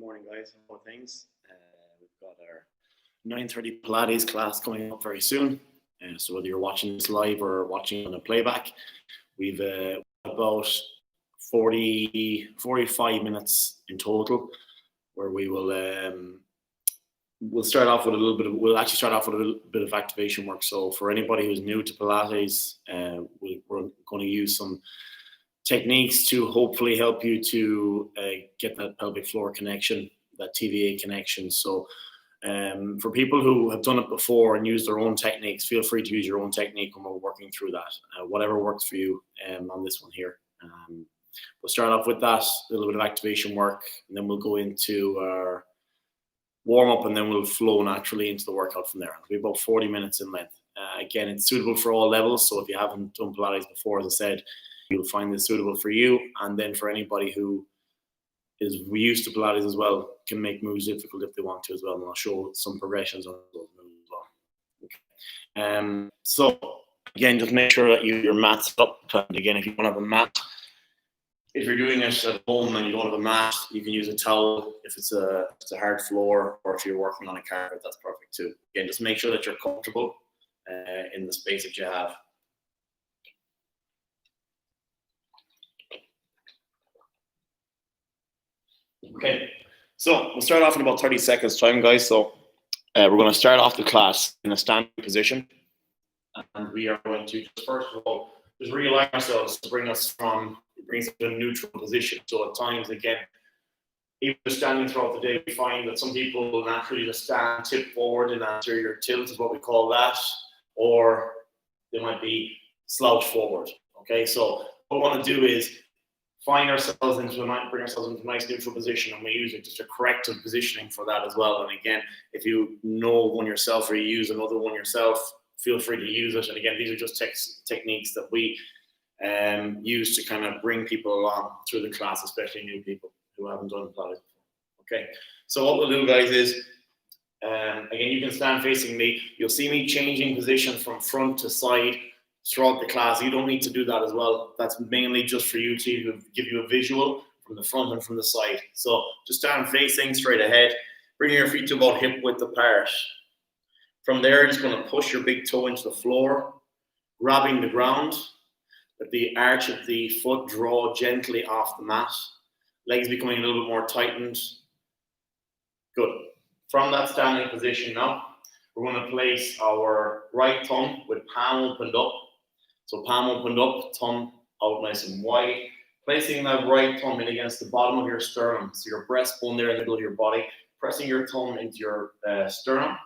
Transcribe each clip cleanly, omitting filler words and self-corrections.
morning, guys. How are things? We've got our 9:30 Pilates class coming up very soon. So whether you're watching this live or watching on a playback, we've about 45 minutes in total, where we'll start off with we'll actually start off with a little bit of activation work. So for anybody who's new to Pilates, we're going to use some techniques to hopefully help you to get that pelvic floor connection, that TVA connection. So for people who have done it before and used their own techniques, feel free to use your own technique when we're working through that, whatever works for you on this one here. We'll start off with that, a little bit of activation work, and then we'll go into our warm up, and then we'll flow naturally into the workout from there. It'll be about 40 minutes in length. Again, it's suitable for all levels. So if you haven't done Pilates before, as I said, you'll find this suitable for you. And then for anybody who is used to Pilates as well, can make moves difficult if they want to as well. And I'll show some progressions on those moves as well. Okay. So again, just make sure that your mat's up. And again, if you don't have a mat, if you're doing it at home and you don't have a mat, you can use a towel if it's a hard floor, or if you're working on a carpet, that's perfect too. Again, just make sure that you're comfortable in the space that you have. Okay, so we'll start off in about 30 seconds time, guys. So we're going to start off the class in a standing position. And we are going to, first of all, just realign ourselves to bring us to a neutral position. So at times, again, even standing throughout the day, we find that some people will naturally just stand tip forward in anterior tilt is what we call that, or they might be slouch forward. Okay, so what we want to do is bring ourselves into a nice neutral position, and we use it just a corrective positioning for that as well. And again, if you know one yourself or you use another one yourself, feel free to use it. And again, these are just techniques that we use to kind of bring people along through the class, especially new people who haven't done Pilates before. Okay, so what we'll do, guys, is again, you can stand facing me. You'll see me changing position from front to side throughout the class. You don't need to do that as well. That's mainly just for you to give you a visual from the front and from the side. So just stand facing straight ahead, bring your feet to about hip width apart. From there, just going to push your big toe into the floor, grabbing the ground. Let the arch of the foot draw gently off the mat. Legs becoming a little bit more tightened. Good. From that standing position now, we're going to place our right thumb with palm opened up. So palm opened up, thumb out nice and wide. Placing that right thumb in against the bottom of your sternum. So your breastbone there in the middle of your body. Pressing your thumb into your sternum.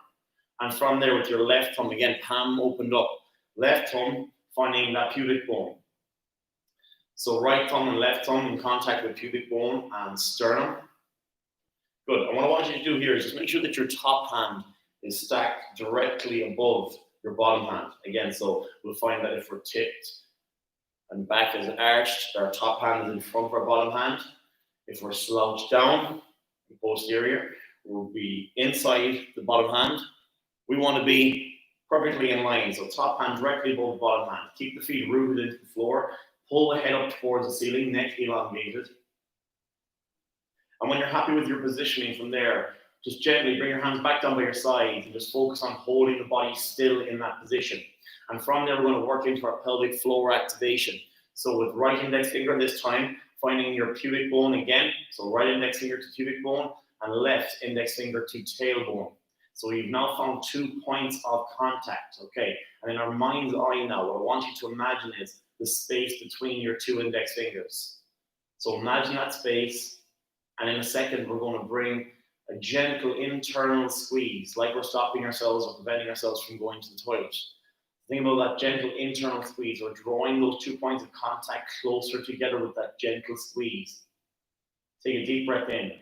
And from there with your left thumb, again, palm opened up. Left thumb finding that pubic bone. So right thumb and left thumb in contact with pubic bone and sternum. Good. And what I want you to do here is just make sure that your top hand is stacked directly above your bottom hand. Again, so we'll find that if we're tipped and back is arched, our top hand is in front of our bottom hand. If we're slouched down, posterior, we'll be inside the bottom hand. We want to be perfectly in line. So top hand directly above the bottom hand. Keep the feet rooted into the floor. Pull the head up towards the ceiling, neck elongated. And when you're happy with your positioning from there, just gently bring your hands back down by your sides and just focus on holding the body still in that position. And from there, we're going to work into our pelvic floor activation. So with right index finger this time, finding your pubic bone again. So right index finger to pubic bone and left index finger to tailbone. So we've now found 2 points of contact, okay? And in our mind's eye now, what I want you to imagine is the space between your 2 index fingers. So imagine that space, and in a second, we're going to bring a gentle internal squeeze, like we're stopping ourselves or preventing ourselves from going to the toilet. Think about that gentle internal squeeze. We're drawing those 2 points of contact closer together with that gentle squeeze. Take a deep breath in.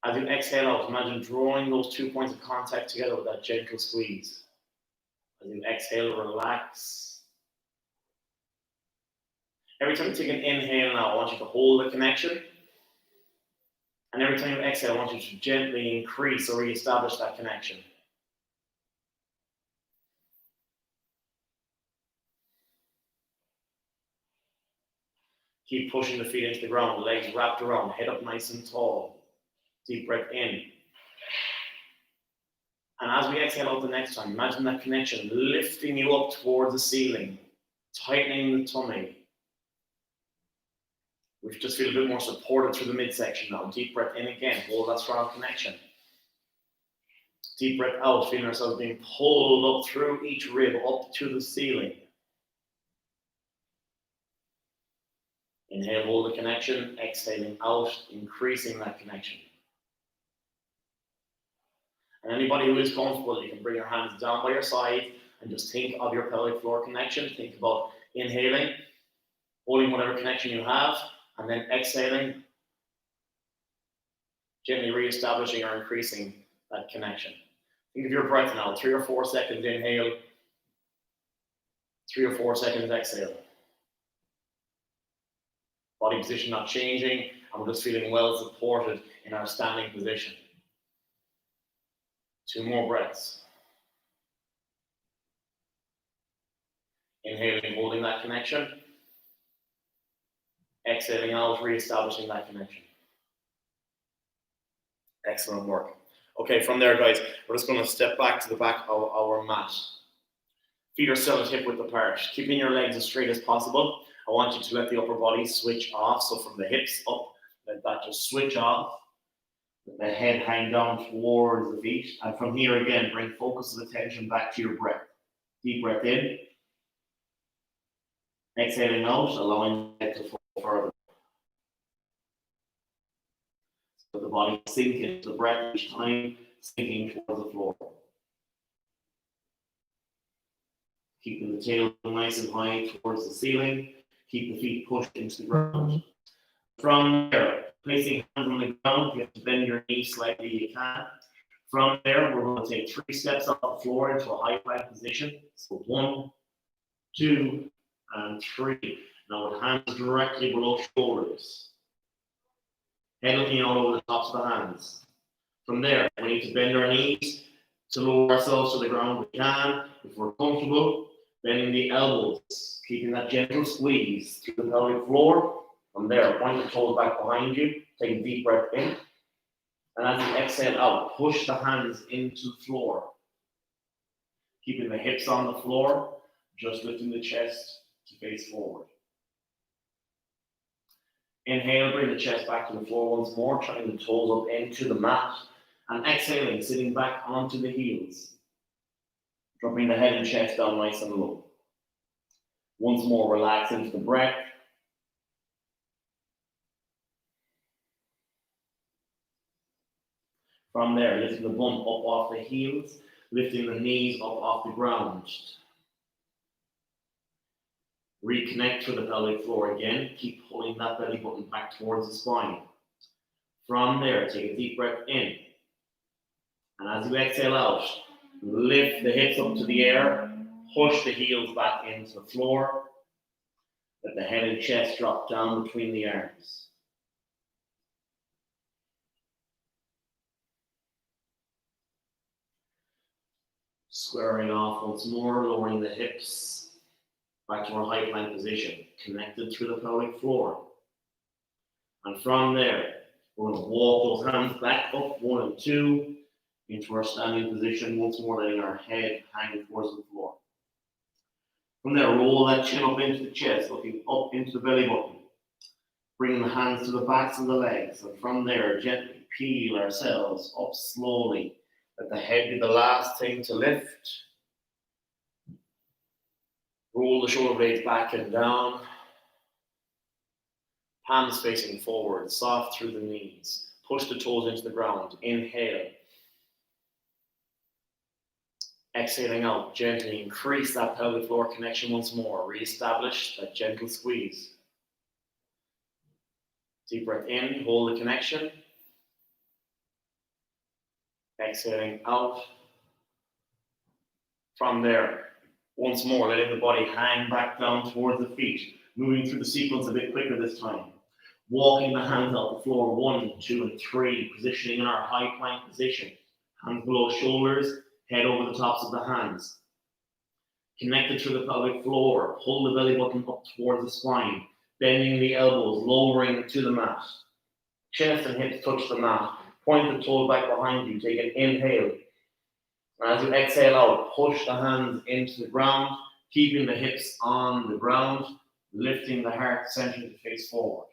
As you exhale out, imagine drawing those 2 points of contact together with that gentle squeeze. As you exhale, relax. Every time you take an inhale now, I want you to hold the connection. And every time you exhale, I want you to gently increase or reestablish that connection. Keep pushing the feet into the ground, legs wrapped around, head up nice and tall. Deep breath in. And as we exhale out the next time, imagine that connection lifting you up towards the ceiling, tightening the tummy. We just feel a bit more supported through the midsection now. Deep breath in again, hold that strong connection. Deep breath out, feeling ourselves being pulled up through each rib, up to the ceiling. Inhale, hold the connection. Exhaling out, increasing that connection. And anybody who is comfortable, you can bring your hands down by your side and just think of your pelvic floor connection. Think about inhaling, holding whatever connection you have, and then exhaling, gently re-establishing or increasing that connection. Think of your breath now. 3 or 4 seconds inhale, 3 or 4 seconds exhale. Body position not changing, and we're just feeling well supported in our standing position. 2 more breaths. Inhaling, holding that connection. Exhaling out, re-establishing that connection. Excellent work. Okay, from there, guys, we're just going to step back to the back of our mat. Feet are still hip width apart. Keeping your legs as straight as possible. I want you to let the upper body switch off. So from the hips up, let that just switch off. Let the head hang down towards the feet. And from here again, bring focus of attention back to your breath. Deep breath in. Exhaling out, allowing the head to fall further. So the body sink into the breath each time, sinking towards the floor. Keeping the tail nice and high towards the ceiling. Keep the feet pushed into the ground. From there, placing hands on the ground, you have to bend your knees slightly if you can. From there, we're going to take 3 steps off the floor into a high plank position. So 1, 2, and 3. Now with hands directly below shoulders. Head looking out over the tops of the hands. From there, we need to bend our knees to lower ourselves to the ground if we can. If we're comfortable, bending the elbows, keeping that gentle squeeze through the pelvic floor. From there, point the toes back behind you. Take a deep breath in. And as you exhale out, push the hands into the floor. Keeping the hips on the floor, just lifting the chest to face forward. Inhale, bring the chest back to the floor once more, trying the toes up into the mat. And exhaling, sitting back onto the heels. Dropping the head and chest down nice and low. Once more, relax into the breath. From there, lifting the bum up off the heels, lifting the knees up off the ground. Reconnect to the pelvic floor again. Keep pulling that belly button back towards the spine. From there, take a deep breath in. And as you exhale out, lift the hips up to the air, push the heels back into the floor. Let the head and chest drop down between the arms. Squaring off once more, lowering the hips back to our high plank position, connected through the pelvic floor. And from there, we're going to walk those hands back up, 1 and 2, into our standing position, once more letting our head hang towards the floor. From there, roll that chin up into the chest, looking up into the belly button. Bringing the hands to the backs of the legs, and from there, gently peel ourselves up slowly. Let the head be the last thing to lift. Roll the shoulder blades back and down. Palms facing forward, soft through the knees. Push the toes into the ground. Inhale. Exhaling out, gently increase that pelvic floor connection once more. Re-establish that gentle squeeze. Deep breath in, hold the connection. Exhaling out. From there, once more, letting the body hang back down towards the feet. Moving through the sequence a bit quicker this time. Walking the hands out the floor, 1, 2, and 3. Positioning in our high plank position. Hands below shoulders, head over the tops of the hands. Connected to the pelvic floor. Pull the belly button up towards the spine. Bending the elbows, lowering to the mat. Chest and hips touch the mat. Point the toes back behind you. Take an inhale. And as you exhale out, push the hands into the ground, keeping the hips on the ground, lifting the heart center to face forward.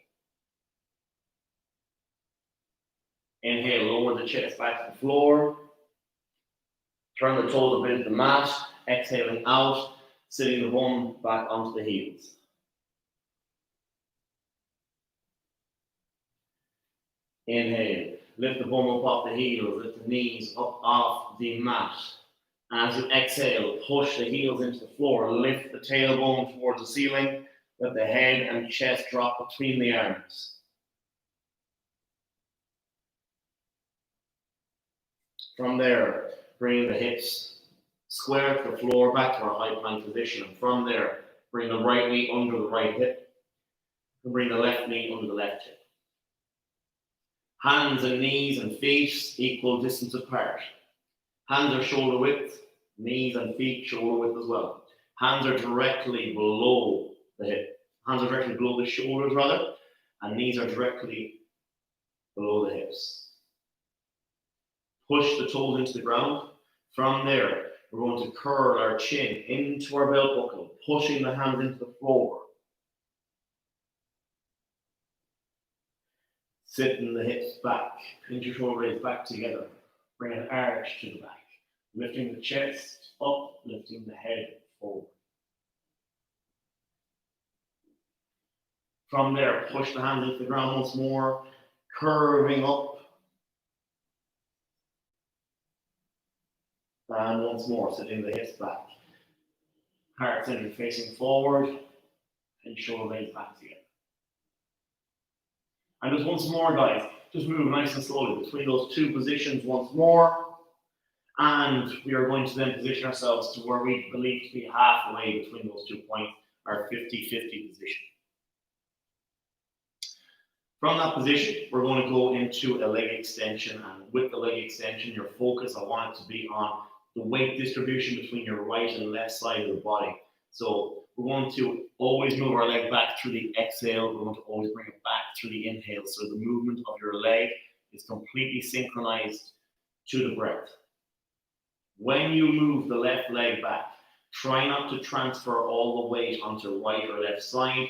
Inhale, lower the chest back to the floor. Turn the toes a bit into the mat. Exhaling out, sitting the bum back onto the heels. Inhale, lift the bum up off the heels, lift the knees up off the mat. As you exhale, push the heels into the floor, lift the tailbone towards the ceiling, let the head and chest drop between the arms. From there, bring the hips square to the floor, back to our high plank position. And from there, bring the right knee under the right hip, and bring the left knee under the left hip. Hands and knees and feet equal distance apart. Hands are shoulder width, knees and feet shoulder width as well. Hands are directly below the hip. Hands are directly below the shoulders rather, and knees are directly below the hips. Push the toes into the ground. From there, we're going to curl our chin into our belt buckle, pushing the hands into the floor. Sitting the hips back, pinch your shoulder blades back together. Bring an arch to the back. Lifting the chest up, lifting the head forward. From there, push the hands into the ground once more, curving up. And once more, sitting the hips back. Heart center facing forward, and shoulder blades back together. And just once more, guys, just move nice and slowly between those two positions once more. And we are going to then position ourselves to where we believe to be halfway between those 2 points, our 50-50 position. From that position, we're going to go into a leg extension. And with the leg extension, your focus, I want it to be on the weight distribution between your right and left side of the body. So we're going to always move our leg back through the exhale. We're going to always bring it back through the inhale. So the movement of your leg is completely synchronized to the breath. When you move the left leg back, try not to transfer all the weight onto right or left side.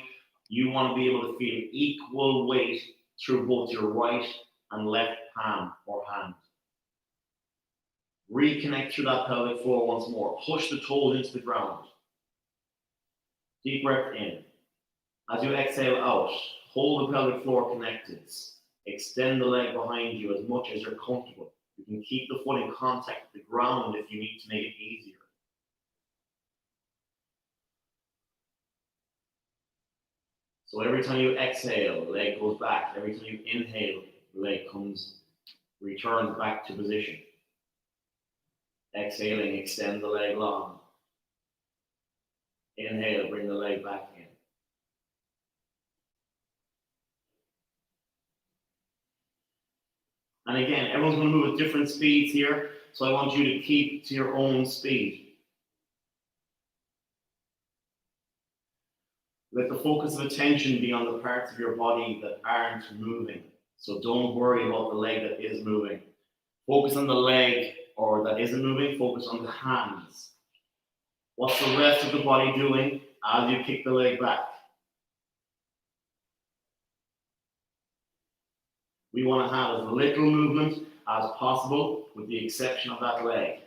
You want to be able to feel equal weight through both your right and left palm or hand. Reconnect through that pelvic floor once more. Push the toes into the ground. Deep breath in. As you exhale out, hold the pelvic floor connected. Extend the leg behind you as much as you're comfortable. You can keep the foot in contact with the ground if you need to make it easier. So every time you exhale, the leg goes back. Every time you inhale, the leg returns back to position. Exhaling, extend the leg long. Inhale, bring the leg back in. And again, everyone's going to move at different speeds here, so I want you to keep to your own speed. Let the focus of attention be on the parts of your body that aren't moving. So don't worry about the leg that is moving. Focus on the leg or that isn't moving, focus on the hands. What's the rest of the body doing as you kick the leg back? We want to have as little movement as possible with the exception of that leg.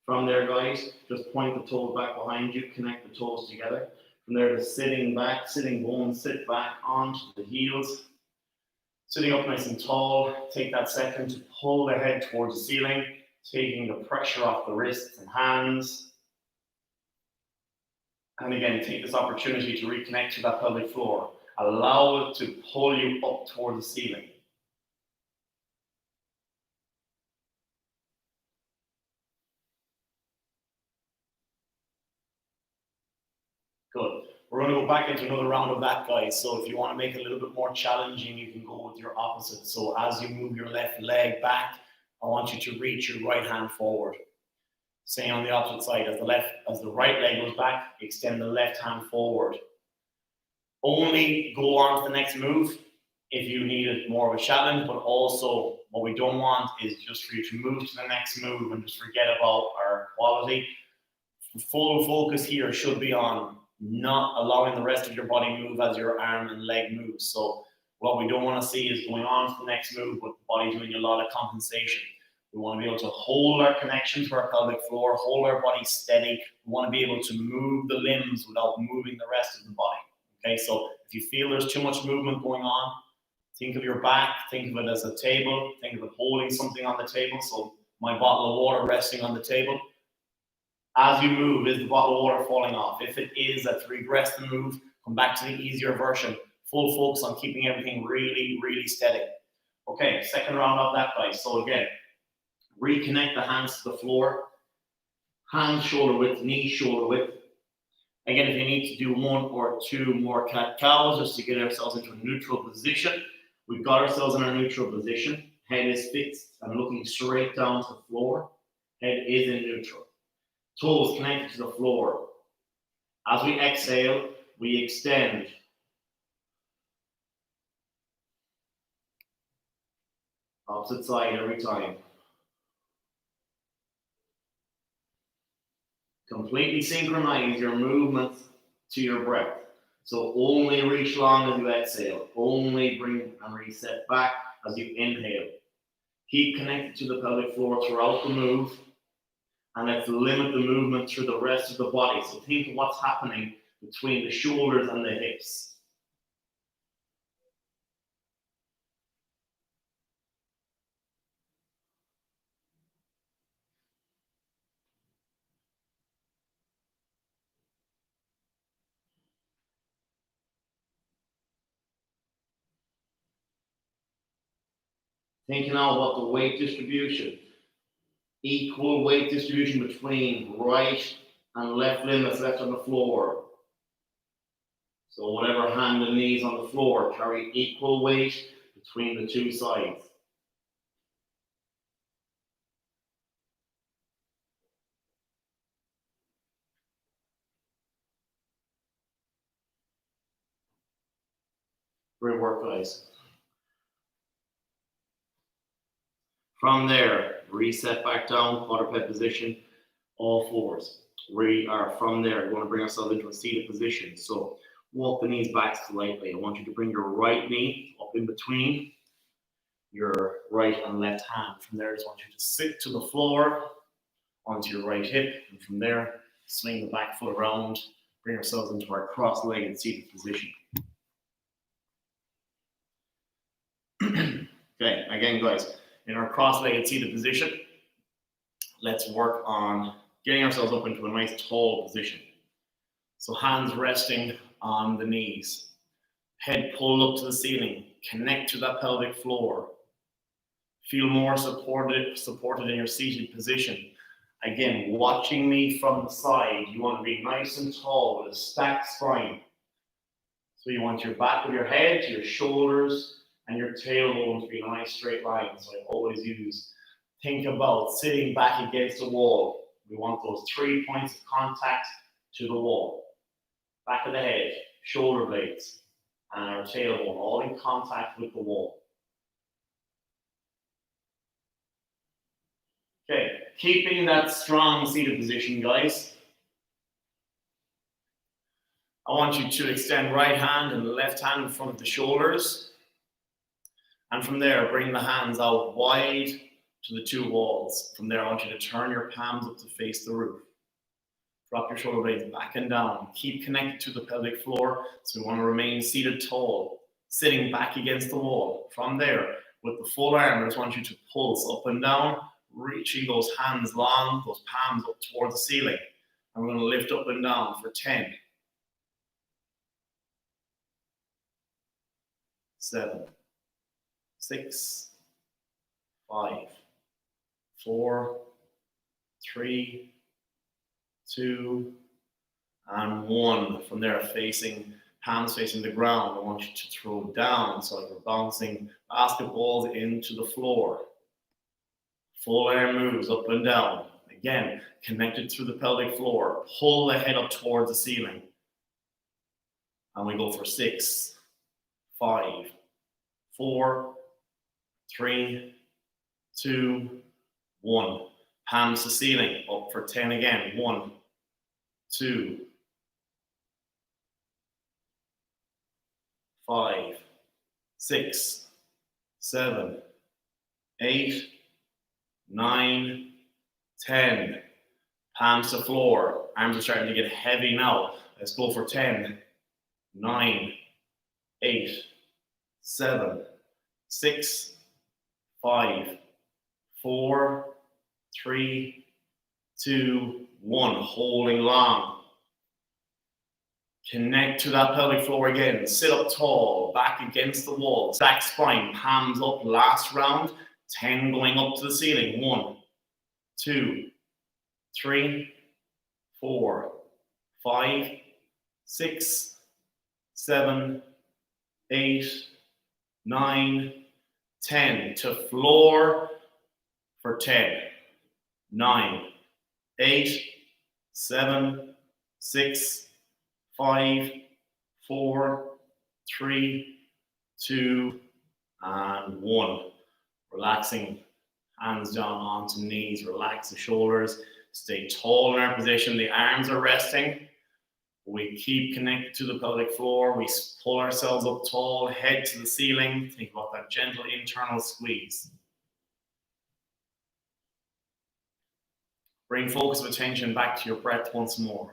From there, guys, just point the toes back behind you, connect the toes together. From there, just sitting back, sitting bones, sit back onto the heels. Sitting up nice and tall, take that second to pull the head towards the ceiling, taking the pressure off the wrists and hands. And again, take this opportunity to reconnect to that pelvic floor. Allow it to pull you up towards the ceiling. Good. We're going to go back into another round of that, guys. So if you want to make it a little bit more challenging, you can go with your opposite. So as you move your left leg back, I want you to reach your right hand forward. Same on the opposite side. As the right leg goes back, extend the left hand forward. Only go on to the next move if you need it more of a challenge, but also what we don't want is just for you to move to the next move and just forget about our quality. Full focus here should be on not allowing the rest of your body move as your arm and leg moves. So what we don't want to see is going on to the next move, but the body doing a lot of compensation. We want to be able to hold our connection to our pelvic floor, hold our body steady. We want to be able to move the limbs without moving the rest of the body. Okay, so if you feel there's too much movement going on, think of your back, think of it as a table, think of it holding something on the table. So my bottle of water resting on the table. As you move, is the bottle of water falling off? If it is, let's regress the move, come back to the easier version. Full focus on keeping everything really, really steady. Okay, second round of that, guys. So again, reconnect the hands to the floor. Hands shoulder width, knees shoulder width. Again, if you need to do one or two more cat-cows just to get ourselves into a neutral position, we've got ourselves in our neutral position. Head is fixed and looking straight down to the floor. Head is in neutral. Toes connected to the floor. As we exhale, we extend. Opposite side every time. Completely synchronize your movements to your breath. So only reach long as you exhale. Only bring and reset back as you inhale. Keep connected to the pelvic floor throughout the move. And let's limit the movement through the rest of the body. So think of what's happening between the shoulders and the hips. Think now about the weight distribution. Equal weight distribution between right and left limb that's left on the floor. So whatever hand and knees on the floor, carry equal weight between the two sides. Great work, guys. From there, reset back down, quadruped position, all fours. We are from there, we want to bring ourselves into a seated position. So walk the knees back slightly. I want you to bring your right knee up in between your right and left hand. From there, I just want you to sit to the floor onto your right hip. And from there, swing the back foot around, bring ourselves into our cross-legged seated position. Okay, again, guys, in our cross-legged seated position, let's work on getting ourselves up into a nice tall position. So hands resting on the knees, head pulled up to the ceiling, connect to that pelvic floor. Feel more supported in your seated position. Again, watching me from the side, you want to be nice and tall with a stacked spine. So you want your back of your head, your shoulders, and your tailbone to be in a nice straight line. So I always think about sitting back against the wall. We want those 3 points of contact to the wall. Back of the head, shoulder blades, and our tailbone, all in contact with the wall. Okay, keeping that strong seated position, guys. I want you to extend right hand and left hand in front of the shoulders. And from there, bring the hands out wide to the two walls. From there, I want you to turn your palms up to face the roof. Drop your shoulder blades back and down. Keep connected to the pelvic floor. So we want to remain seated tall, sitting back against the wall. From there, with the full arm, I just want you to pulse up and down, reaching those hands long, those palms up towards the ceiling. And we're going to lift up and down for 10, 7, 6, 5, 4, 3, 2, and 1. From there, palms facing the ground. I want you to throw down, so like we're bouncing basketballs into the floor. Full air moves up and down. Again, connected through the pelvic floor. Pull the head up towards the ceiling. And we go for 6, 5, 4, 3, 2, 1. Palms to ceiling, up for 10 again. 1, 2, 5, 6, 7, 8, 9, 10. Palms to floor. Arms are starting to get heavy now. Let's go for 10, 9, 8, 7, 6, 5, 4, 3, 2, 1. Holding long. Connect to that pelvic floor again. Sit up tall, back against the wall. Stack spine, palms up. Last round. 10 going up to the ceiling. 1, 2, 3, 4, 5, 6, 7, 8, 9, 10. To floor for 10, 9, 8, 7, 6, 5, 4, 3, 2, and 1. Relaxing hands down onto knees. Relax the shoulders. Stay tall in our position. The arms are resting. We keep connected to the pelvic floor. We pull ourselves up tall, head to the ceiling. Think about that gentle internal squeeze. Bring focus of attention back to your breath once more.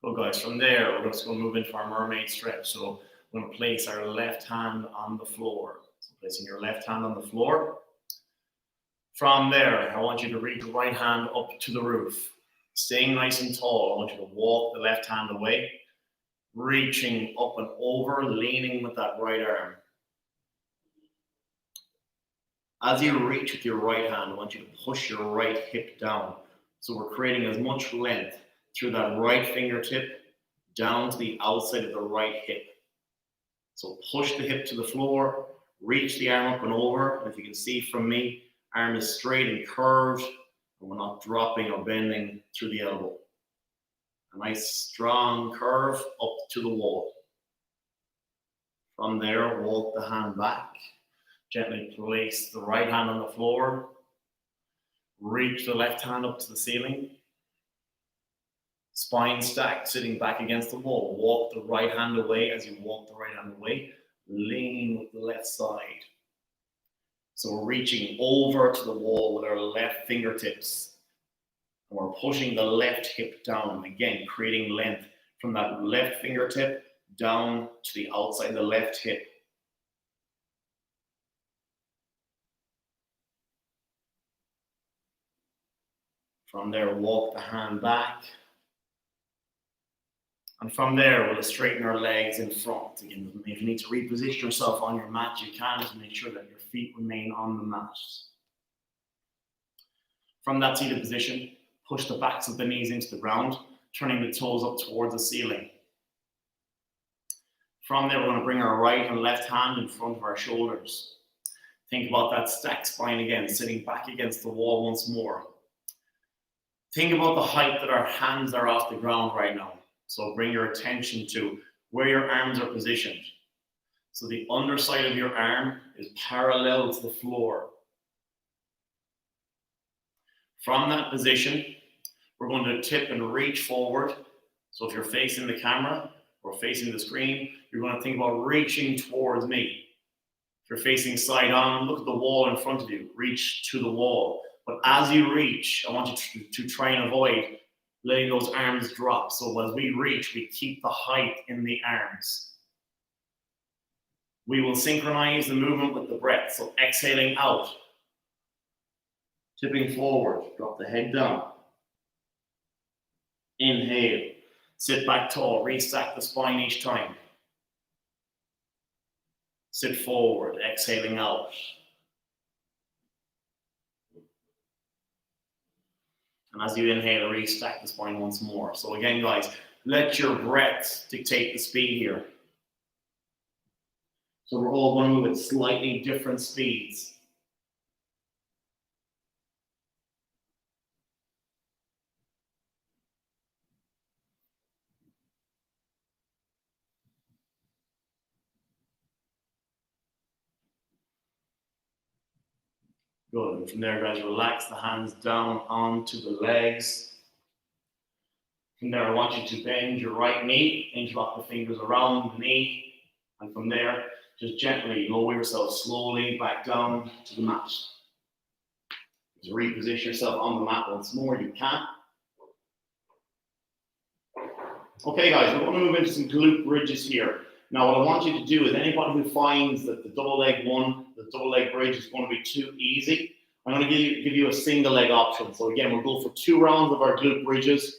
Good, guys. From there, we're just going to move into our mermaid stretch. So we're going to place our left hand on the floor. So placing your left hand on the floor. From there, I want you to reach the right hand up to the roof. Staying nice and tall, I want you to walk the left hand away. Reaching up and over, leaning with that right arm. As you reach with your right hand, I want you to push your right hip down. So we're creating as much length through that right fingertip down to the outside of the right hip. So push the hip to the floor, reach the arm up and over. And if you can see from me, arm is straight and curved, and we're not dropping or bending through the elbow. A nice strong curve up to the wall. From there, walk the hand back. Gently place the right hand on the floor. Reach the left hand up to the ceiling. Spine stacked, sitting back against the wall. Walk the right hand away. As you walk the right hand away, lean with the left side. So we're reaching over to the wall with our left fingertips. And we're pushing the left hip down. Again, creating length from that left fingertip down to the outside of the left hip. From there, walk the hand back. And from there, we'll straighten our legs in front. Again, if you need to reposition yourself on your mat, you can, to make sure that your feet remain on the mat. From that seated position, push the backs of the knees into the ground, turning the toes up towards the ceiling. From there, we're going to bring our right and left hand in front of our shoulders. Think about that stacked spine again, sitting back against the wall once more. Think about the height that our hands are off the ground right now. So bring your attention to where your arms are positioned. So the underside of your arm is parallel to the floor. From that position, we're going to tip and reach forward. So if you're facing the camera or facing the screen, you're going to think about reaching towards me. If you're facing side on, look at the wall in front of you. Reach to the wall. But as you reach, I want you to try and avoid letting those arms drop. So as we reach, we keep the height in the arms. We will synchronize the movement with the breath. So exhaling out, tipping forward, drop the head down. Inhale, sit back tall, restack the spine each time. Sit forward, exhaling out. And as you inhale, restack the spine once more. So again, guys, let your breath dictate the speed here. So we're all going to move at slightly different speeds. Good. And from there, guys, relax the hands down onto the legs. From there, I want you to bend your right knee, interlock the fingers around the knee, and from there, just gently lower yourself slowly back down to the mat. Just reposition yourself on the mat once more, you can. Okay, guys, we're going to move into some glute bridges here. Now, what I want you to do is anybody who finds that the double leg one, the double leg bridge is going to be too easy, I'm going to give you a single leg option. So again, we'll go for 2 rounds of our glute bridges.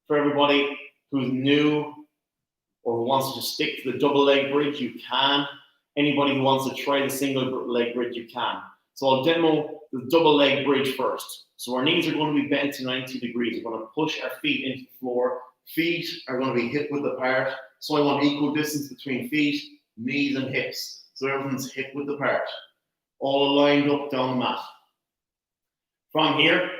For everybody who's new or who wants to just stick to the double leg bridge, you can. Anybody who wants to try the single leg bridge, you can. So I'll demo the double leg bridge first. So our knees are going to be bent to 90 degrees. We're going to push our feet into the floor. Feet are going to be hip width apart. So I want equal distance between feet, knees, and hips. So everything's hip width apart. All lined up down the mat. From here,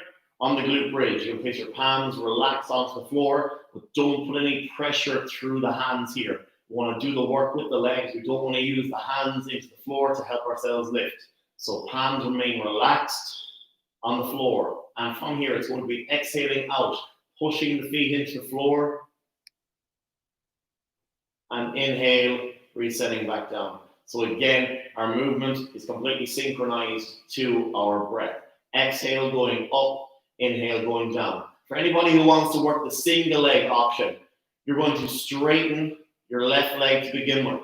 on the glute bridge, you'll place your palms relaxed onto the floor, but don't put any pressure through the hands here. We want to do the work with the legs. We don't want to use the hands into the floor to help ourselves lift. So palms remain relaxed on the floor. And from here, it's going to be exhaling out, pushing the feet into the floor. And inhale, resetting back down. So again, our movement is completely synchronized to our breath. Exhale going up, inhale going down. For anybody who wants to work the single leg option, you're going to straighten your left leg to begin with.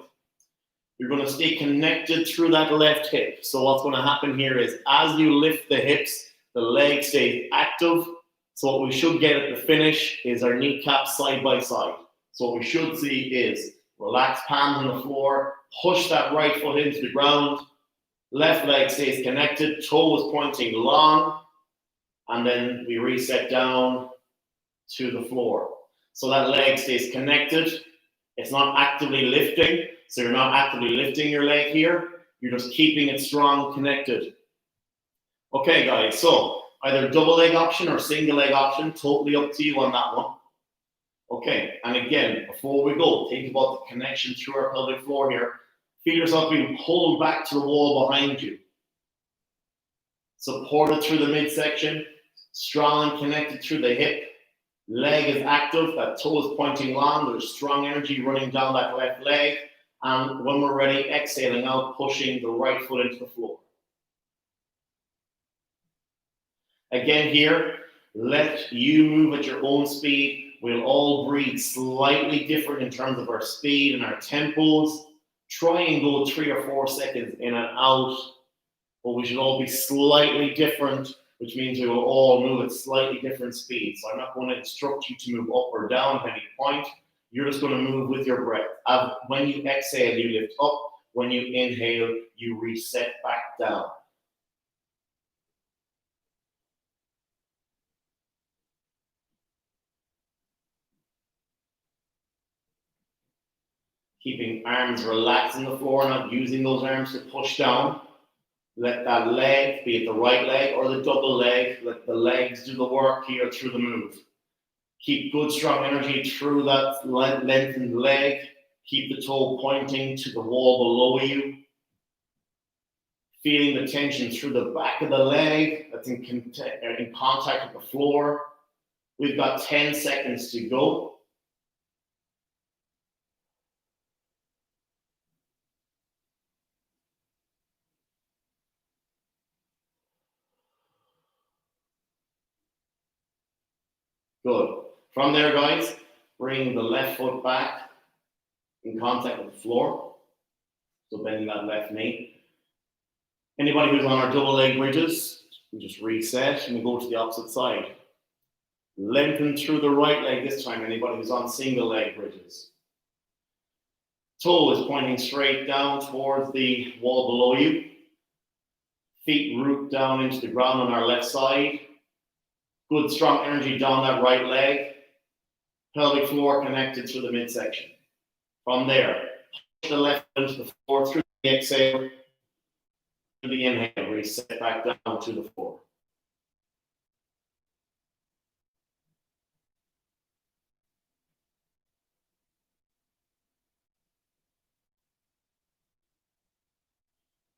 You're going to stay connected through that left hip. So what's going to happen here is as you lift the hips, the leg stays active. So what we should get at the finish is our kneecaps side by side. So what we should see is relax palms on the floor, push that right foot into the ground, left leg stays connected, toe is pointing long, and then we reset down to the floor. So that leg stays connected. It's not actively lifting. So you're not actively lifting your leg here. You're just keeping it strong, connected. Okay, guys, so either double leg option or single leg option, totally up to you on that one. Okay, and again, before we go, think about the connection through our pelvic floor here. Feel yourself being pulled back to the wall behind you. Supported through the midsection, strong and connected through the hip. Leg is active, that toe is pointing long, there's strong energy running down that left leg. And when we're ready, exhaling out, pushing the right foot into the floor. Again here, let you move at your own speed. We'll all breathe slightly different in terms of our speed and our tempos. Try and go 3 or 4 seconds in and out, but we should all be slightly different, which means we will all move at slightly different speeds. So I'm not going to instruct you to move up or down at any point. You're just going to move with your breath. When you exhale, you lift up. When you inhale, you reset back down. Keeping arms relaxed on the floor, not using those arms to push down. Let that leg, be it the right leg or the double leg, let the legs do the work here through the move. Keep good, strong energy through that lengthened leg. Keep the toe pointing to the wall below you. Feeling the tension through the back of the leg that's in contact with the floor. We've got 10 seconds to go. Good. From there, guys, bring the left foot back in contact with the floor. So bending that left knee. Anybody who's on our double leg bridges, we just reset and we go to the opposite side. Lengthen through the right leg this time, anybody who's on single leg bridges. Toe is pointing straight down towards the wall below you. Feet root down into the ground on our left side. Good strong energy down that right leg. Pelvic floor connected through the midsection. From there, push the left into the floor through exhale, the inhale, reset back down to the floor.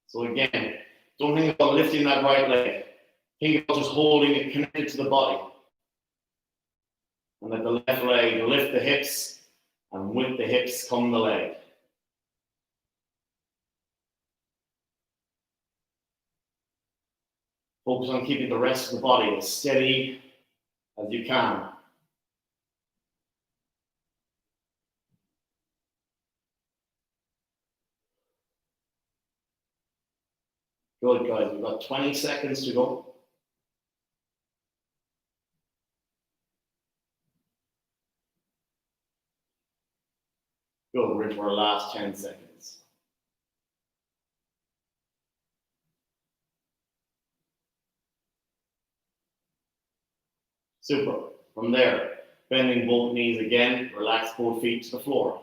So again, don't think about lifting that right leg. Think about just holding it connected to the body. And let the left leg lift the hips, and with the hips come the leg. Focus on keeping the rest of the body as steady as you can. Good, guys. We've got 20 seconds to go. Good, we're into our last 10 seconds. Super. From there, bending both knees again, relax both feet to the floor.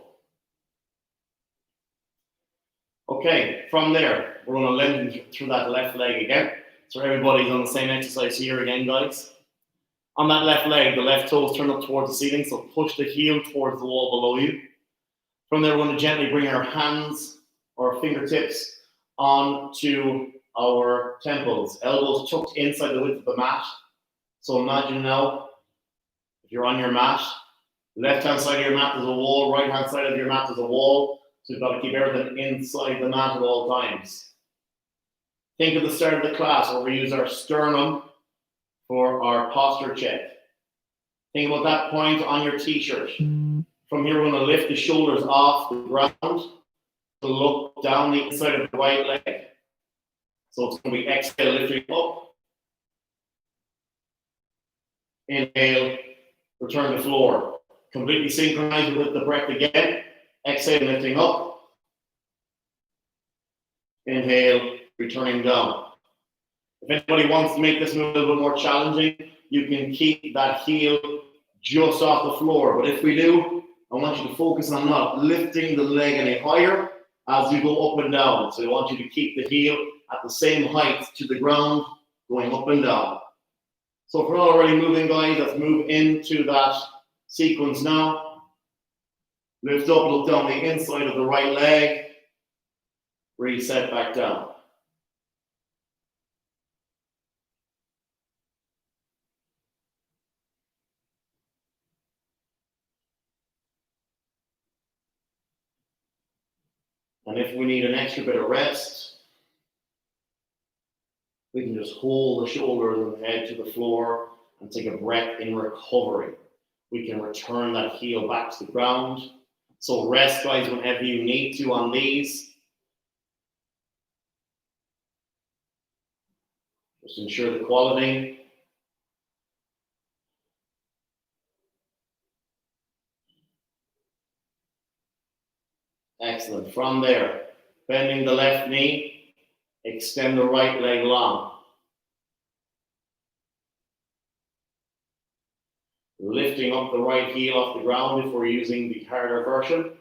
Okay, from there, we're going to lengthen through that left leg again. So everybody's on the same exercise here again, guys. On that left leg, the left toes turn up towards the ceiling, so push the heel towards the wall below you. From there, we're going to gently bring our hands or fingertips onto our temples, elbows tucked inside the width of the mat. So imagine now, if you're on your mat, left-hand side of your mat is a wall, right-hand side of your mat is a wall. So you've got to keep everything inside the mat at all times. Think of the start of the class where we use our sternum for our posture check. Think about that point on your t-shirt. From here, we're going to lift the shoulders off the ground to look down the inside of the right leg. So it's going to be exhale, lifting up. Inhale, return to floor. Completely synchronize with the breath again. Exhale, lifting up. Inhale, returning down. If anybody wants to make this move a little bit more challenging, you can keep that heel just off the floor. But if we do, I want you to focus on not lifting the leg any higher as you go up and down. So I want you to keep the heel at the same height to the ground, going up and down. So if we're not already moving, guys, let's move into that sequence now. Lift up, look down the inside of the right leg. Reset back down. And if we need an extra bit of rest, we can just hold the shoulders and the head to the floor and take a breath in recovery. We can return that heel back to the ground. So rest, guys, whenever you need to on these. Just ensure the quality. Excellent. From there, bending the left knee, extend the right leg long. Lifting up the right heel off the ground if we're using the harder version.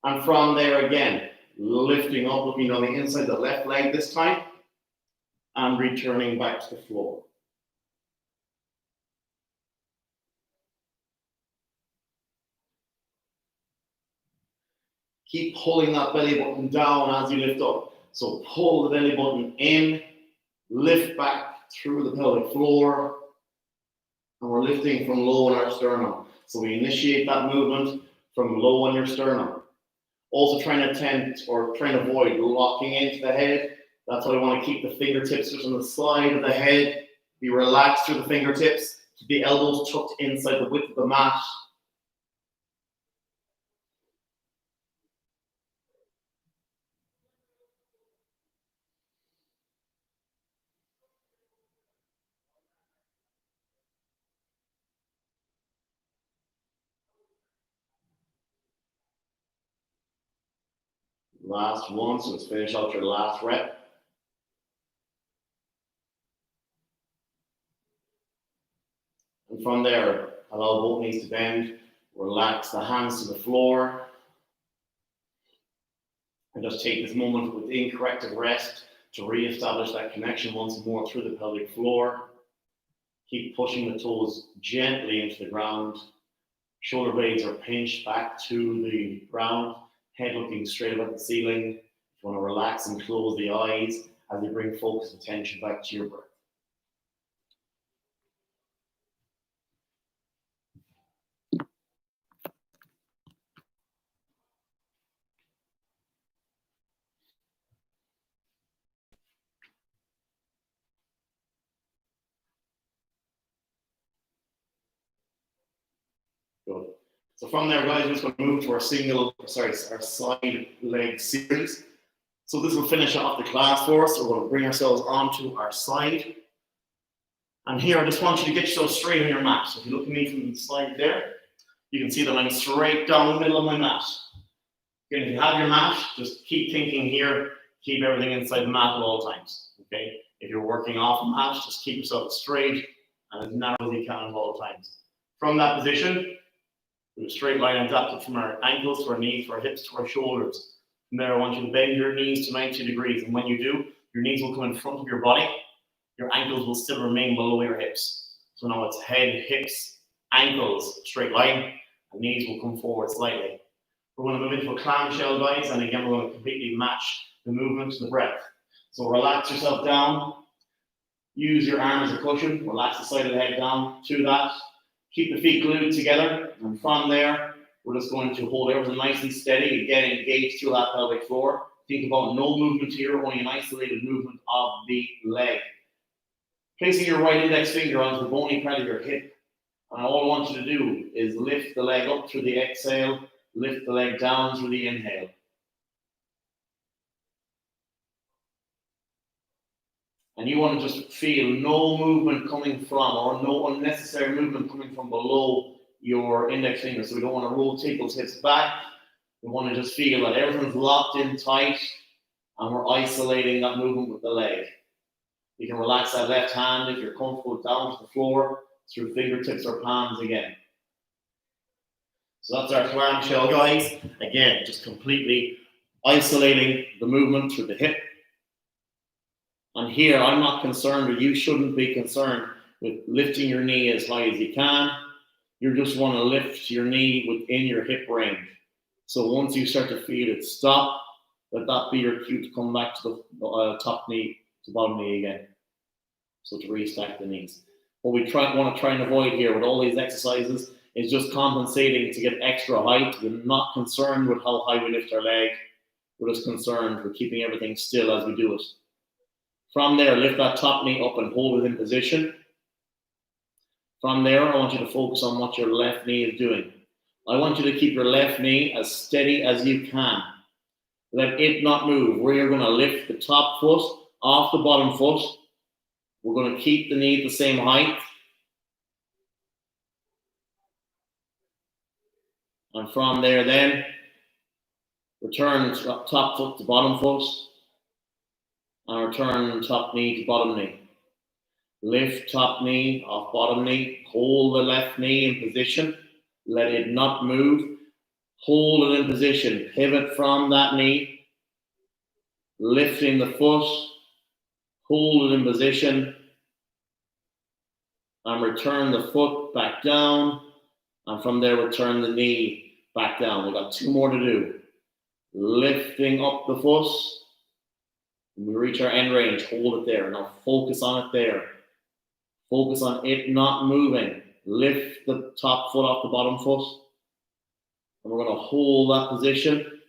And from there again, lifting up, looking on the inside the left leg this time, and returning back to the floor. Keep pulling that belly button down as you lift up. So pull the belly button in, lift back through the pelvic floor, and we're lifting from low on our sternum. So we initiate that movement from low on your sternum. Also trying to avoid locking into the head. That's why I want to keep the fingertips just on the side of the head. Be relaxed through the fingertips. Keep the elbows tucked inside the width of the mat. Last one, so let's finish out your last rep. And from there, allow both knees to bend. Relax the hands to the floor. And just take this moment within corrective rest to re-establish that connection once more through the pelvic floor. Keep pushing the toes gently into the ground. Shoulder blades are pinched back to the ground, head looking straight up at the ceiling. You want to relax and close the eyes as you bring focus and attention back to your breath. Good. So from there, guys, we're just going to move to our side leg series. So this will finish off the class for us. So we're going to bring ourselves onto our side. And here, I just want you to get yourself straight on your mat. So if you look at me from the side there, you can see that I'm straight down the middle of my mat. Again, if you have your mat, just keep thinking here, keep everything inside the mat at all times. Okay? If you're working off a mat, just keep yourself straight and as narrow as you can at all times. From that position, do a straight line adapted from our ankles to our knees, to our hips, to our shoulders. From there, I want you to bend your knees to 90 degrees. And when you do, your knees will come in front of your body. Your ankles will still remain below your hips. So now it's head, hips, ankles, straight line, and knees will come forward slightly. We're going to move into a clamshell, guys, and again, we're going to completely match the movement to the breath. So relax yourself down. Use your arm as a cushion. Relax the side of the head down to that. Keep the feet glued together, and from there, we're just going to hold everything nice and steady. Again, engage through that pelvic floor. Think about no movement here, only an isolated movement of the leg. Placing your right index finger onto the bony part of your hip, and all I want you to do is lift the leg up through the exhale, lift the leg down through the inhale. And you want to just feel no movement coming from, or no unnecessary movement coming from below your index finger. So we don't want to rotate those hips back. We want to just feel that everything's locked in tight and we're isolating that movement with the leg. You can relax that left hand if you're comfortable down to the floor through fingertips or palms again. So that's our clamshell, guys. Again, just completely isolating the movement through the hip. And here, I'm not concerned, or you shouldn't be concerned with lifting your knee as high as you can. You just want to lift your knee within your hip range. So once you start to feel it stop, let that be your cue to come back to the top knee, to bottom knee again. So to restack the knees. What we want to try and avoid here with all these exercises is just compensating to get extra height. We're not concerned with how high we lift our leg. We're just concerned with keeping everything still as we do it. From there, lift that top knee up and hold it in position. From there, I want you to focus on what your left knee is doing. I want you to keep your left knee as steady as you can. Let it not move. We're going to lift the top foot off the bottom foot. We're going to keep the knee at the same height. And from there then, return top foot to bottom foot. And return top knee to bottom knee. Lift top knee off bottom knee. Hold the left knee in position. Let it not move. Hold it in position. Pivot from that knee. Lifting the foot. Hold it in position. And return the foot back down. And from there, return the knee back down. We've got two more to do. Lifting up the foot. When we reach our end range, hold it there. Now focus on it there. Focus on it not moving. Lift the top foot off the bottom foot. And we're going to hold that position.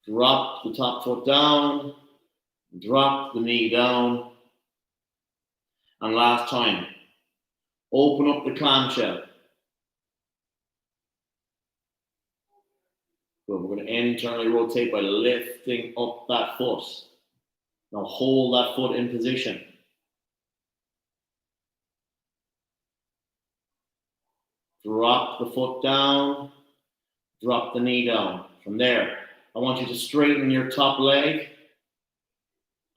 Drop the top foot down. Drop the knee down. And last time, open up the clamshell. Good. We're going to internally rotate by lifting up that foot. Now hold that foot in position. Drop the foot down. Drop the knee down. From there, I want you to straighten your top leg.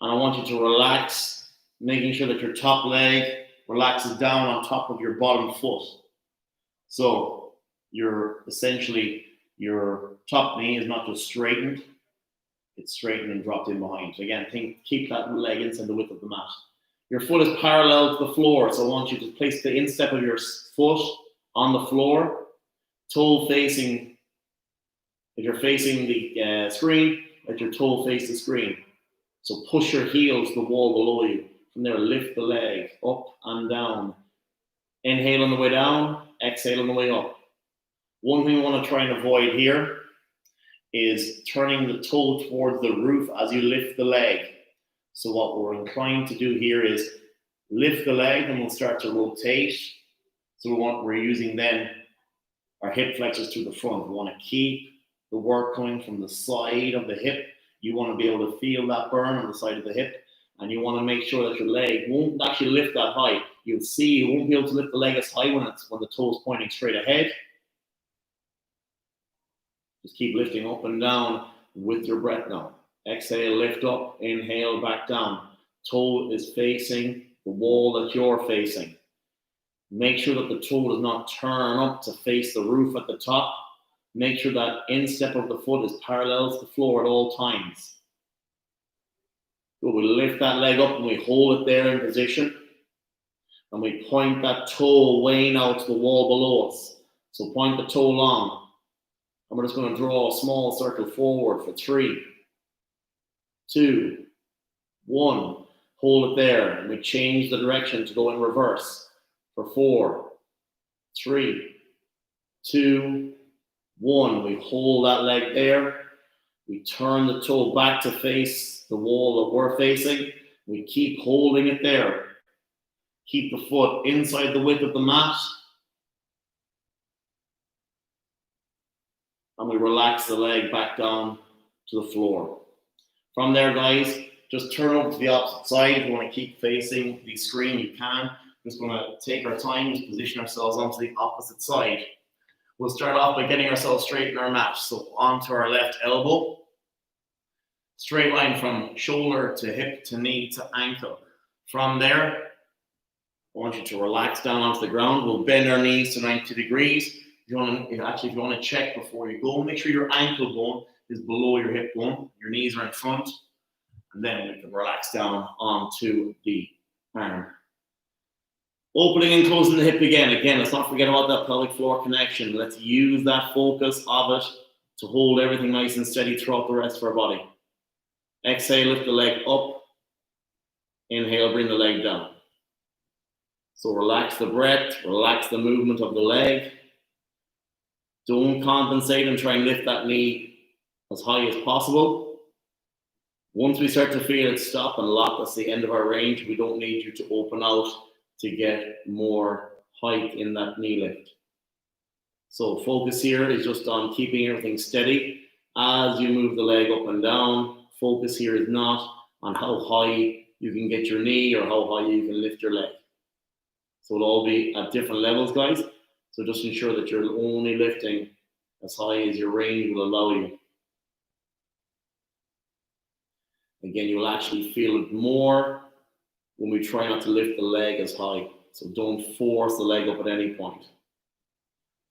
And I want you to relax, making sure that your top leg relaxes down on top of your bottom foot. So your top knee is not just straightened, it's straightened and dropped in behind. So again, keep that leg inside the width of the mat. Your foot is parallel to the floor, so I want you to place the instep of your foot on the floor, toe facing. If you're facing the screen, let your toe face the screen. So push your heel to the wall below you. From there, lift the leg up and down. Inhale on the way down, exhale on the way up. One thing we want to try and avoid here is turning the toe towards the roof as you lift the leg. So what we're inclined to do here is lift the leg and we'll start to rotate. So we're using then our hip flexors to the front. We want to keep the work coming from the side of the hip. You want to be able to feel that burn on the side of the hip, and you want to make sure that your leg won't actually lift that high. You'll see you won't be able to lift the leg as high when the toe is pointing straight ahead. Just keep lifting up and down with your breath now. Exhale, lift up, inhale, back down. Toe is facing the wall that you're facing. Make sure that the toe does not turn up to face the roof at the top. Make sure that instep of the foot is parallel to the floor at all times. So we lift that leg up and we hold it there in position. And we point that toe away now to the wall below us. So point the toe long. And we're just going to draw a small circle forward for 3, 2, 1. Hold it there. And we change the direction to go in reverse for 4, 3, 2, 1. We hold that leg there. We turn the toe back to face the wall that we're facing. We keep holding it there. Keep the foot inside the width of the mat. And we relax the leg back down to the floor. From there, guys, just turn over to the opposite side. If you want to keep facing the screen, you can. We're just going to take our time to position ourselves onto the opposite side. We'll start off by getting ourselves straight in our mat. So onto our left elbow. Straight line from shoulder to hip to knee to ankle. From there, I want you to relax down onto the ground. We'll bend our knees to 90 degrees. If you want to check before you go, make sure your ankle bone is below your hip bone. Your knees are in front. And then we can relax down onto the arm. Opening and closing the hip again. Again, let's not forget about that pelvic floor connection. Let's use that focus of it to hold everything nice and steady throughout the rest of our body. Exhale, lift the leg up. Inhale, bring the leg down. So relax the breath, relax the movement of the leg. Don't compensate and try and lift that knee as high as possible. Once we start to feel it stop and lock, that's the end of our range. We don't need you to open out to get more height in that knee lift. So focus here is just on keeping everything steady as you move the leg up and down. Focus here is not on how high you can get your knee or how high you can lift your leg. So it'll all be at different levels, guys. So just ensure that you're only lifting as high as your range will allow you. Again, you will actually feel it more when we try not to lift the leg as high. So don't force the leg up at any point.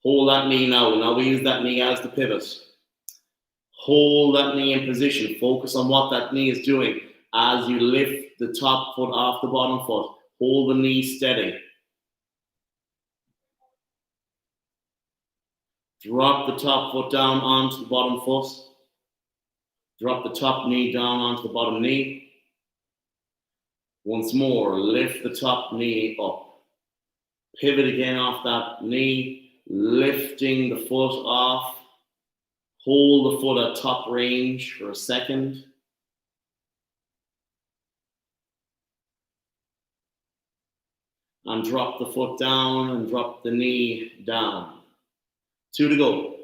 Hold that knee now. Now we use that knee as the pivot. Hold that knee in position. Focus on what that knee is doing as you lift the top foot off the bottom foot. Hold the knee steady. Drop the top foot down onto the bottom foot. Drop the top knee down onto the bottom knee. Once more, lift the top knee up. Pivot again off that knee, lifting the foot off. Hold the foot at top range for a second. And drop the foot down and drop the knee down. 2 to go.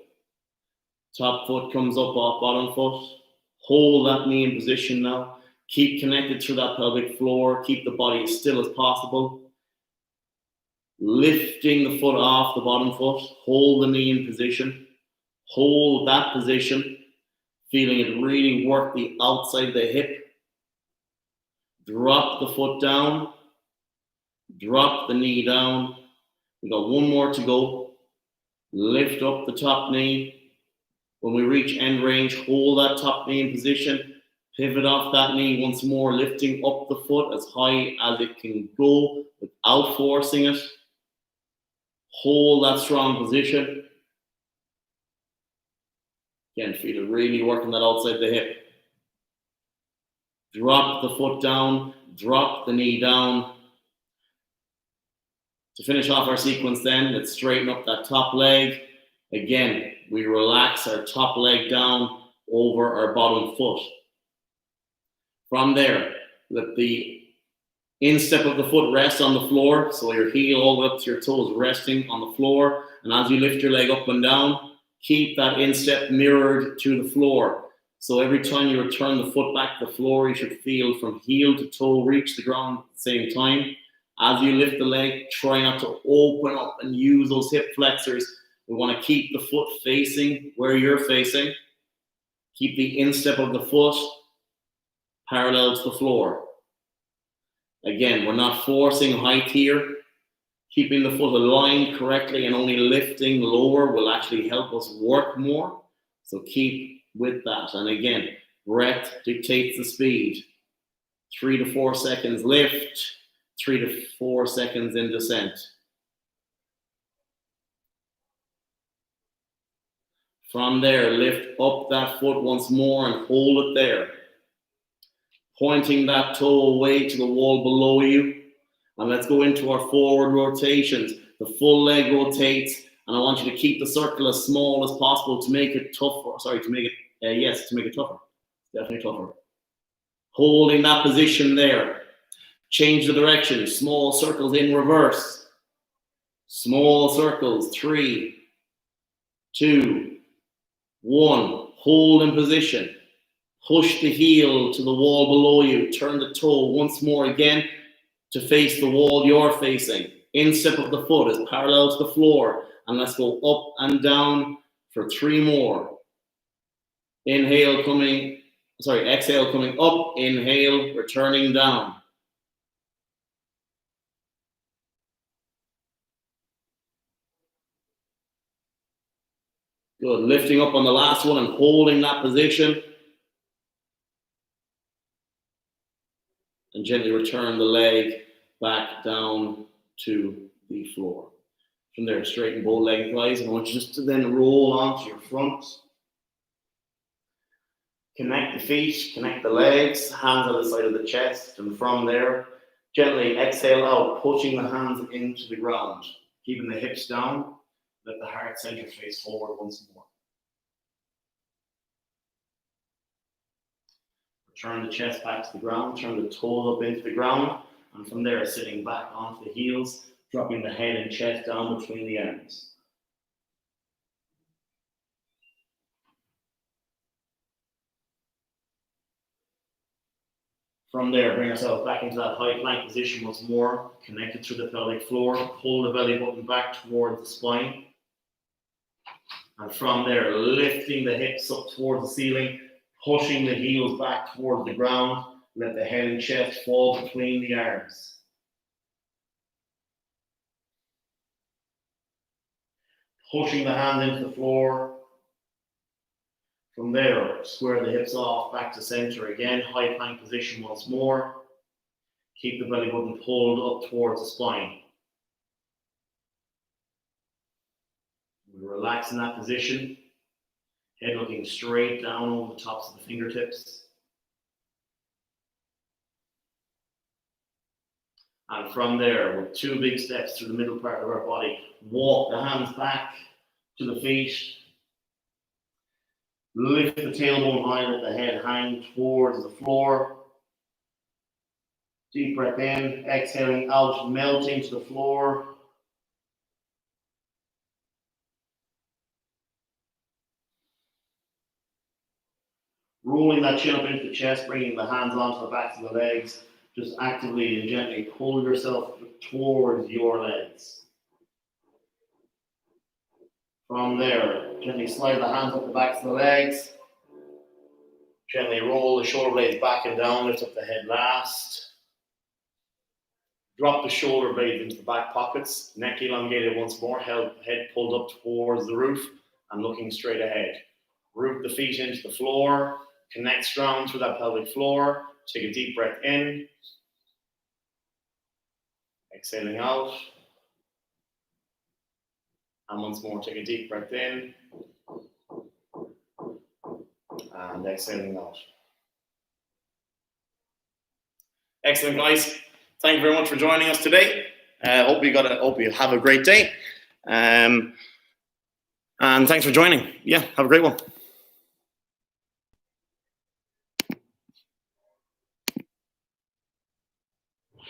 Top foot comes up off bottom foot. Hold that knee in position now. Keep connected to that pelvic floor. Keep the body as still as possible. Lifting the foot off the bottom foot. Hold the knee in position. Hold that position. Feeling it really work the outside of the hip. Drop the foot down. Drop the knee down. We got one more to go. Lift up the top knee. When we reach end range, hold that top knee in position. Pivot off that knee once more, lifting up the foot as high as it can go without forcing it. Hold that strong position. Again, feel it really working that outside the hip. Drop the foot down, drop the knee down. To finish off our sequence then, let's straighten up that top leg. Again, we relax our top leg down over our bottom foot. From there, let the instep of the foot rest on the floor, so your heel all the way up to your toes resting on the floor. And as you lift your leg up and down, keep that instep mirrored to the floor. So every time you return the foot back to the floor, you should feel from heel to toe reach the ground at the same time. As you lift the leg, try not to open up and use those hip flexors. We want to keep the foot facing where you're facing. Keep the instep of the foot parallel to the floor. Again, we're not forcing height here. Keeping the foot aligned correctly and only lifting lower will actually help us work more. So keep with that. And again, breath dictates the speed. 3 to 4 seconds lift, 3 to 4 seconds in descent. From there, lift up that foot once more and hold it there. Pointing that toe away to the wall below you. And let's go into our forward rotations. The full leg rotates, and I want you to keep the circle as small as possible to make it tougher. To make it tougher. Definitely tougher. Holding that position there. Change the direction. Small circles in reverse. Small circles. 3, 2, 1. Hold in position. Push the heel to the wall below you. Turn the toe once more again to face the wall you're facing. Instep of the foot is parallel to the floor. And let's go up and down for 3 more. Exhale coming up. Inhale, returning down. Good. Lifting up on the last one and holding that position. And gently return the leg back down to the floor. From there, straighten both leg and thighs. And I want you just to then roll onto your front. Connect the feet, connect the legs, hands on the side of the chest. And from there, gently exhale out, pushing the hands into the ground. Keeping the hips down. Let the heart center face forward once more. Turn the chest back to the ground, turn the toes up into the ground, and from there, sitting back onto the heels, dropping the head and chest down between the arms. From there, bring ourselves back into that high plank position once more, connected through the pelvic floor, pull the belly button back towards the spine. And from there, lifting the hips up towards the ceiling, pushing the heels back towards the ground. Let the head and chest fall between the arms. Pushing the hands into the floor. From there, square the hips off, back to center again. High plank position once more. Keep the belly button pulled up towards the spine. We relax in that position. Head looking straight down over the tops of the fingertips. And from there, with 2 big steps through the middle part of our body, walk the hands back to the feet. Lift the tailbone high, let the head hang towards the floor. Deep breath in, exhaling out, melting to the floor. Rolling that chin up into the chest, bringing the hands onto the backs of the legs. Just actively and gently pull yourself towards your legs. From there, gently slide the hands up the backs of the legs. Gently roll the shoulder blades back and down, lift up the head last. Drop the shoulder blades into the back pockets, neck elongated once more, head pulled up towards the roof and looking straight ahead. Root the feet into the floor, connect strong to that pelvic floor. Take a deep breath in, exhaling out. And once more, take a deep breath in and exhaling out. Excellent, guys. Thank you very much for joining us today. Hope you have a great day. And thanks for joining. Yeah, have a great one.